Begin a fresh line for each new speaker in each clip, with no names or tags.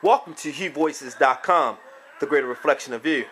Welcome to huevoicesdotcom, the greater reflection of you.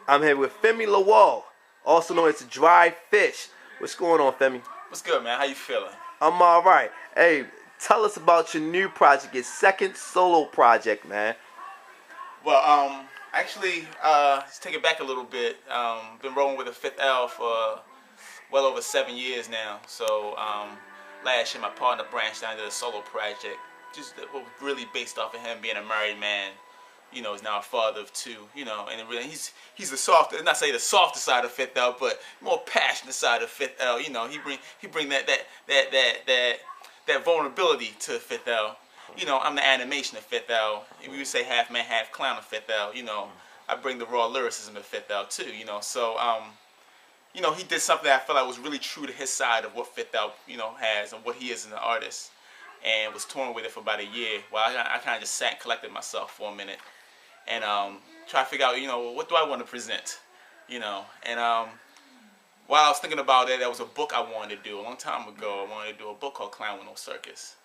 I'm here with Femi The also known as The Dri Fish. What's going on, Femi?
What's good, man? How you feeling?
I'm alright. Hey, tell us about your new project, your second solo project, man.
Well, actually, let's take it back a little bit. Been rolling with the Fifth L for well over 7 years now. So last year, my partner branched out into a solo project, just really based off of him being a married man. You know, he's now a father of two. You know, and really, he's the soft, not say the softer side of Fifth L, but more passionate side of Fifth L. You know, he bring that vulnerability to Fifth L. You know, I'm the animation of Fifth L. We would say half man, half clown of Fifth L. You know, I bring the raw lyricism of Fifth L too. You know, so you know, he did something that I felt like was really true to his side of what Fifth L, you know, has and what he is as an artist, and was touring with it for about a year. Well, I kind of just sat and collected myself for a minute, and try to figure out, you know, what do I want to present, you know, and while I was thinking about it, there was a book I wanted to do a long time ago. I wanted to do a book called Clown with No Circus.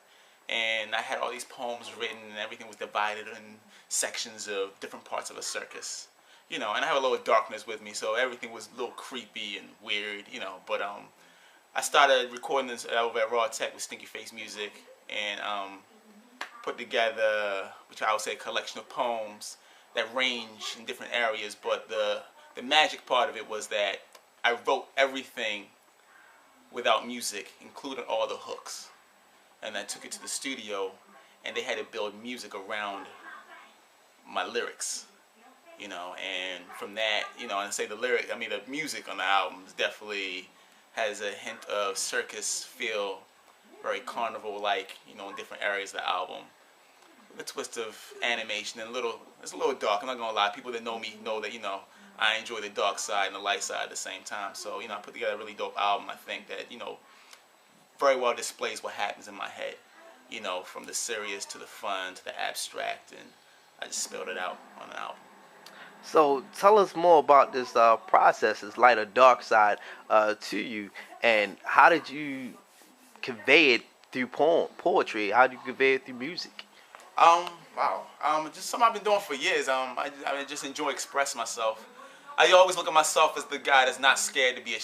And I had all these poems written, and everything was divided in sections of different parts of a circus. You know, and I have a little darkness with me, so everything was a little creepy and weird, you know. But I started recording this over at Raw Tech with Stinky Face Music, and put together, which I would say, a collection of poems that range in different areas. But the magic part of it was that I wrote everything without music, including all the hooks. And I took it to the studio, and they had to build music around my lyrics, you know. And from that, you know, and say the lyric, I mean, the music on the album definitely has a hint of circus feel, very carnival-like, you know, in different areas of the album. A twist of animation and it's a little dark. I'm not gonna lie. People that know me know that, you know, I enjoy the dark side and the light side at the same time. So, you know, I put together a really dope album. I think that, you know, very well displays what happens in my head, you know, from the serious to the fun to the abstract, and I just spelled it out on an album.
So tell us more about this process, this light or dark side to you, and how did you convey it through poetry? How do you convey it through music?
Wow. Just something I've been doing for years. I just enjoy expressing myself. I always look at myself as the guy that's not scared to be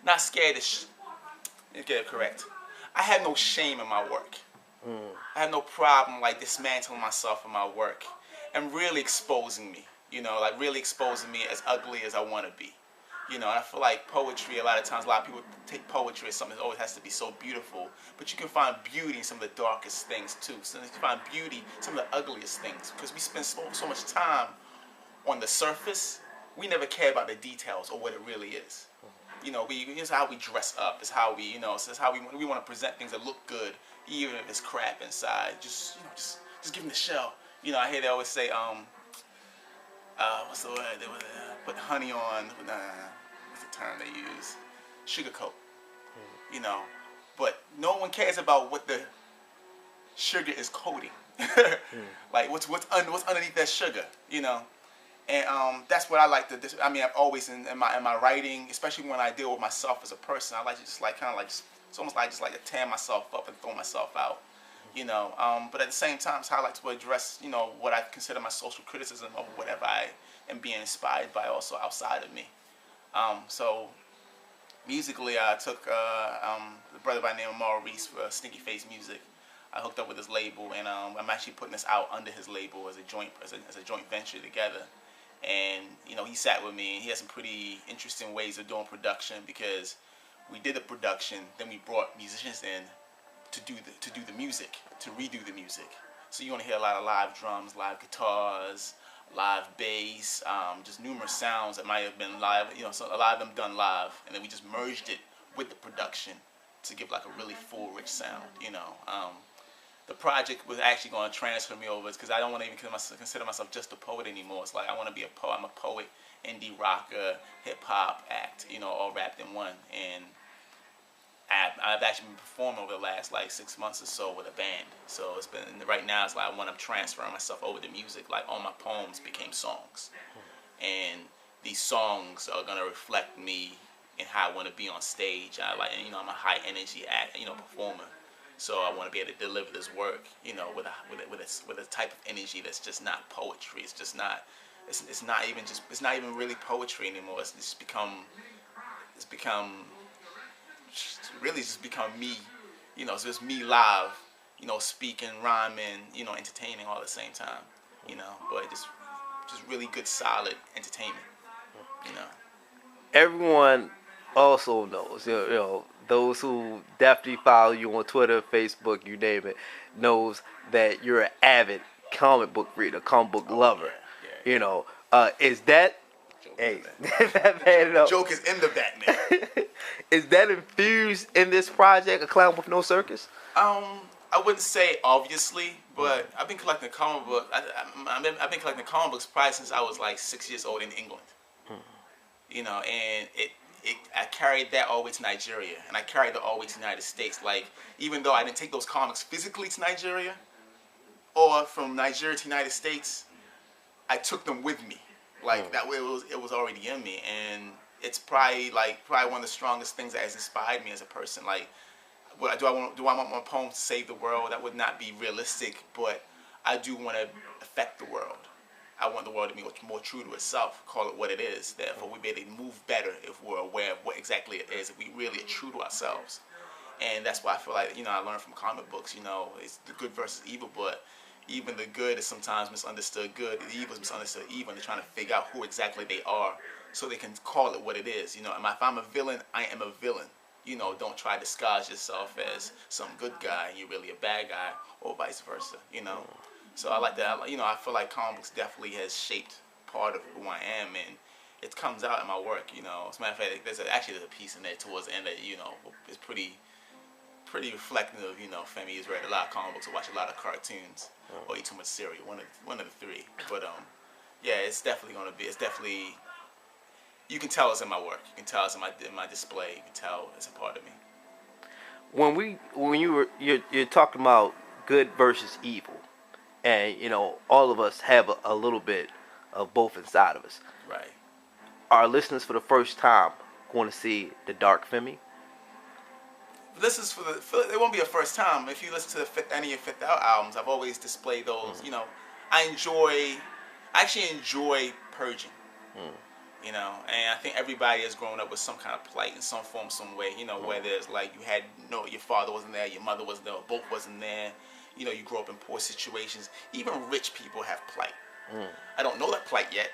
not scared to get it correct. I have no shame in my work. I have no problem like dismantling myself in my work and really exposing me. You know, like really exposing me as ugly as I want to be. You know, and I feel like poetry, a lot of times, a lot of people take poetry as something that always has to be so beautiful. But you can find beauty in some of the darkest things, too. So you can find beauty in some of the ugliest things. Because we spend so much time on the surface, we never care about the details or what it really is. You know, it's how we dress up. It's how we, you know, it's how we want to present things that look good, even if it's crap inside. Just, you know, just give them the shell. You know, I hear they always say, what's the word? They would put honey on. What's the term they use? Sugarcoat. You know, but no one cares about what the sugar is coating. Like what's underneath that sugar. You know, and that's what I like to. I mean, I've always in my writing, especially when I deal with myself as a person, I like to just like kind of like it's almost like just like to tear myself up and throw myself out. You know, but at the same time, it's how I like to address, you know, what I consider my social criticism of whatever I am being inspired by also outside of me. So musically, I took the brother by the name of Maurice for Stinky Face Music. I hooked up with his label, and I'm actually putting this out under his label as a joint venture together. And you know, he sat with me, and he has some pretty interesting ways of doing production, because we did the production, then we brought musicians in to do the music, to redo the music. So you're gonna hear a lot of live drums, live guitars, live bass, just numerous sounds that might have been live. You know, so a lot of them done live, and then we just merged it with the production to give like a really full, rich sound. You know, the project was actually going to transfer me over, because I don't want to even consider myself just a poet anymore. It's like I want to be a poet. I'm a poet, indie rocker, hip hop act. You know, all wrapped in one. And I've actually been performing over the last like 6 months or so with a band. So it's been, right now it's like when I'm transferring myself over to music, like all my poems became songs. And these songs are gonna reflect me and how I want to be on stage. You know, I'm a high energy act, you know, performer. So I want to be able to deliver this work, you know, with a type of energy that's just not poetry. It's just not. It's not even just. It's not even really poetry anymore. It's become. It's become. Really just become me. You know, it's just me live. You know, speaking, rhyming. You know, entertaining all at the same time. You know, but just really good, solid entertainment. You know.
Everyone also knows, you know, those who definitely follow you on Twitter, Facebook, you name it, knows that you're an avid comic book reader, comic book lover.
Yeah.
You know, is that, hey, man,
The joke is in the Batman.
is that infused in this project, A Clown with No Circus?
I wouldn't say obviously, but I've been collecting comic books. I've been collecting comic books probably since I was like 6 years old in England. You know, and I carried that all the way to Nigeria, and I carried that all the way to the United States. Like, even though I didn't take those comics physically to Nigeria, or from Nigeria to the United States, I took them with me. Like, that way it was already in me, and it's probably one of the strongest things that has inspired me as a person. Like, do I want my poems to save the world? That would not be realistic, but I do want to affect the world. I want the world to be more true to itself, call it what it is. Therefore, we be able to move better if we're aware of what exactly it is, if we really are true to ourselves. And that's why I feel like, you know, I learned from comic books, you know, it's the good versus evil, but even the good is sometimes misunderstood good, the evil is misunderstood evil, and they're trying to figure out who exactly they are so they can call it what it is. You know, if I'm a villain, I am a villain. You know, don't try to disguise yourself as some good guy and you're really a bad guy, or vice versa, you know. So I like that. You know, I feel like comic books definitely has shaped part of who I am, and it comes out in my work. You know, as a matter of fact, there's a piece in there towards the end that, you know, is pretty reflective of, you know, Femi has read a lot of comic books, or watched a lot of cartoons, or eat too much cereal. One of the three. But yeah, it's definitely gonna be. It's definitely. You can tell it's in my work. You can tell it's in my display. You can tell it's a part of me.
When you're talking about good versus evil. And, you know, all of us have a little bit of both inside of us.
Right.
Our listeners for the first time going to see the Dark Femi?
This is it won't be a first time. If you listen to any of Fifth Out albums, I've always displayed those. You know, I actually enjoy purging. You know, and I think everybody has grown up with some kind of plight in some form, some way. You know, whether it's like your father wasn't there, your mother wasn't there, or both wasn't there. You know, you grow up in poor situations. Even rich people have plight. I don't know that plight yet.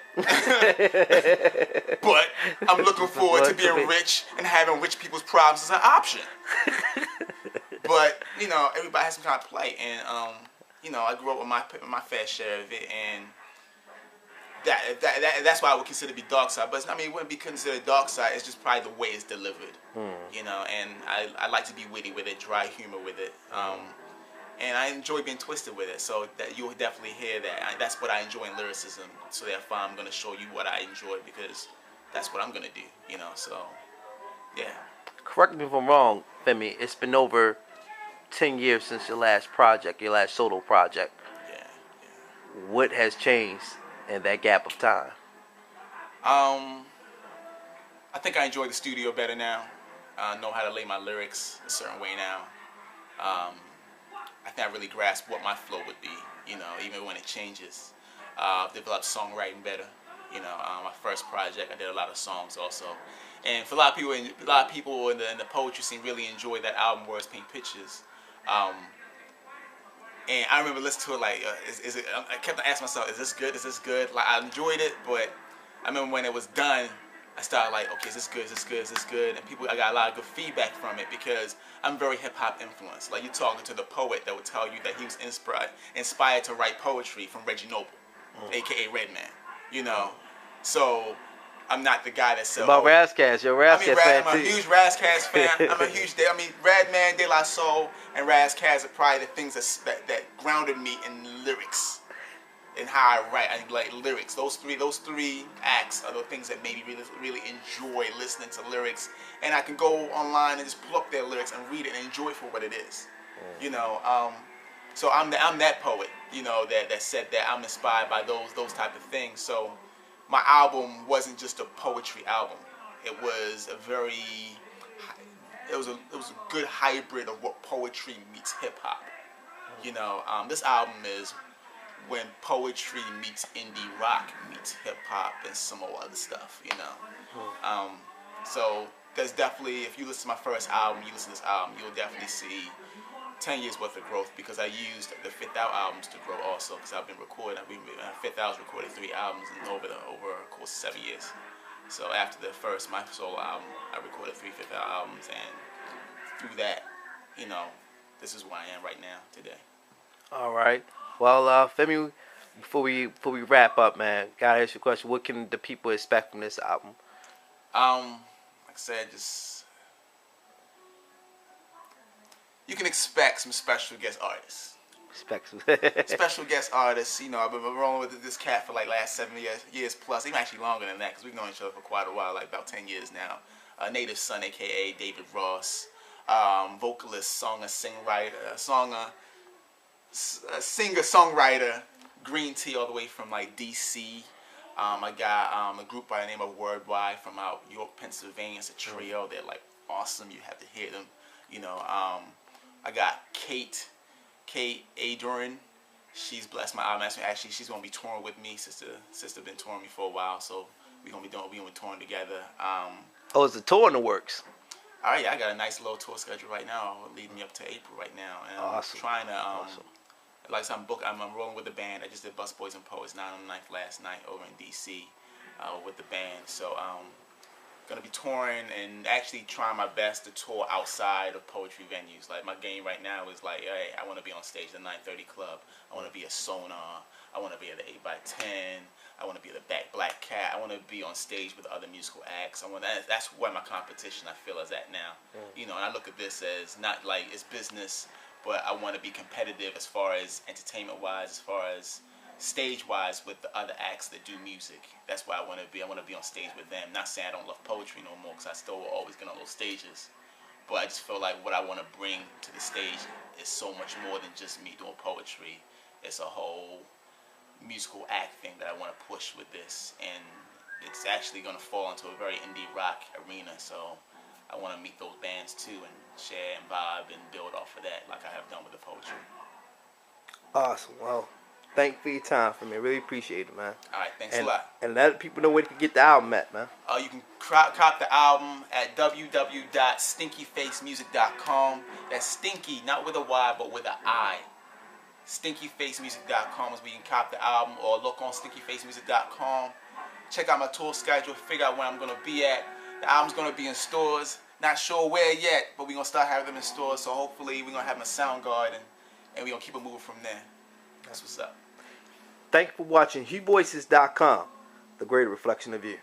But I'm looking forward to being rich and having rich people's problems as an option. But, you know, everybody has some kind of plight. And, you know, I grew up with my fair share of it. And that's why I would consider it to be dark side. But, I mean, it wouldn't be considered dark side. It's just probably the way it's delivered. You know, and I like to be witty with it, dry humor with it. And I enjoy being twisted with it, so that you'll definitely hear that. That's what I enjoy in lyricism. So therefore, I'm gonna show you what I enjoy, because that's what I'm gonna do. You know, so yeah.
Correct me if I'm wrong, Femi. It's been over 10 years since your last project, your last solo project.
Yeah.
What has changed in that gap of time?
I think I enjoy the studio better now. I know how to lay my lyrics a certain way now. I think I really grasp what my flow would be, you know, even when it changes. I've developed songwriting better. You know, my first project, I did a lot of songs also. And for a lot of people in the poetry scene really enjoyed that album, Words Paint Pictures. And I remember listening to it like, is it? I kept asking myself, is this good? Is this good? Like, I enjoyed it, but I remember when it was done, I started like, okay, is this good? Is this good? Is this good? And I got a lot of good feedback from it, because I'm very hip hop influenced. Like, you're talking to the poet that would tell you that he was inspired to write poetry from Reggie Noble, aka Redman. You know, so I'm not the guy that said.
About Razzcast, you're a Razzcast fan too.
I'm a huge Razzcast fan. Redman, De La Soul, and Razzcast are probably the things that grounded me in lyrics. And how I write, I like lyrics. Those three acts are the things that made me really enjoy listening to lyrics. And I can go online and just pull up their lyrics and read it and enjoy it for what it is. You know, so I'm that poet, you know, that said that I'm inspired by those type of things. So my album wasn't just a poetry album. It was a very it was a good hybrid of what poetry meets hip hop. You know, this album is when poetry meets indie rock meets hip hop and some more other stuff. You know, so there's definitely, if you listen to my first album, you listen to this album, you'll definitely see 10 years worth of growth, because I used the Fifth Out albums to grow also, because I've been recording. Fifth Out's recorded 3 albums in over a course of 7 years. So after my solo album, I recorded 3 Fifth Out albums, and through that, you know, this is where I am right now today.
All right. Well, Femi, before we wrap up, man, gotta ask you a question. What can the people expect from this album?
Like I said, just you can expect some special guest artists. Special guest artists. You know, I've been rolling with this cat for like last 7 years plus, even actually longer than that, because we've known each other for quite a while, like about 10 years now. Native Son, aka David Ross, vocalist, singer-songwriter, Green Tea, all the way from like DC. I got a group by the name of Worldwide from out York, Pennsylvania. It's a trio. They're like awesome. You have to hear them. You know, I got Kate Adrian. She's blessed my album. Actually, she's gonna be touring with me. Sister been touring me for a while, so we're gonna be touring together.
Oh, is the tour in the works?
All right, yeah, I got a nice little tour schedule right now, leading me up to April right now, and
awesome.
I'm trying to
Awesome.
like I'm rolling with the band. I just did Bus Boys and Poets 9 on the 9th last night over in DC with the band. So gonna be touring and actually trying my best to tour outside of poetry venues. Like my game right now is like, hey, I want to be on stage at the 930 Club. I want to be a Sonar. I want to be at the 8x10. I want to be the Black Cat. I want to be on stage with other musical acts. That's where my competition, I feel, is at now. You know, and I look at this as not like it's business, but I want to be competitive as far as entertainment-wise, as far as stage-wise with the other acts that do music. That's why I want to be. I want to be on stage with them. Not saying I don't love poetry no more, because I still will always get on those stages. But I just feel like what I want to bring to the stage is so much more than just me doing poetry. It's a whole musical act thing that I want to push with this, and it's actually going to fall into a very indie rock arena. So I want to meet those bands too and share and vibe and build off of that, like I have done with the poetry.
Awesome. Well, thank you for your time, for me. I really appreciate it, man.
All right, thanks a lot.
And let people know where they can get the album at, man.
You can cop the album at www.stinkyfacemusic.com. That's Stinky, not with a Y, but with an I. StinkyFaceMusic.com is where you can cop the album, or look on StinkyFaceMusic.com. Check out my tour schedule, figure out where I'm going to be at. The album's going to be in stores. Not sure where yet, but we're going to start having them in stores. So hopefully we're going to have them in SoundGuard, and we're going to keep it moving from there. That's what's up.
Thank you for watching huevoicesdotcom, the greater reflection of you.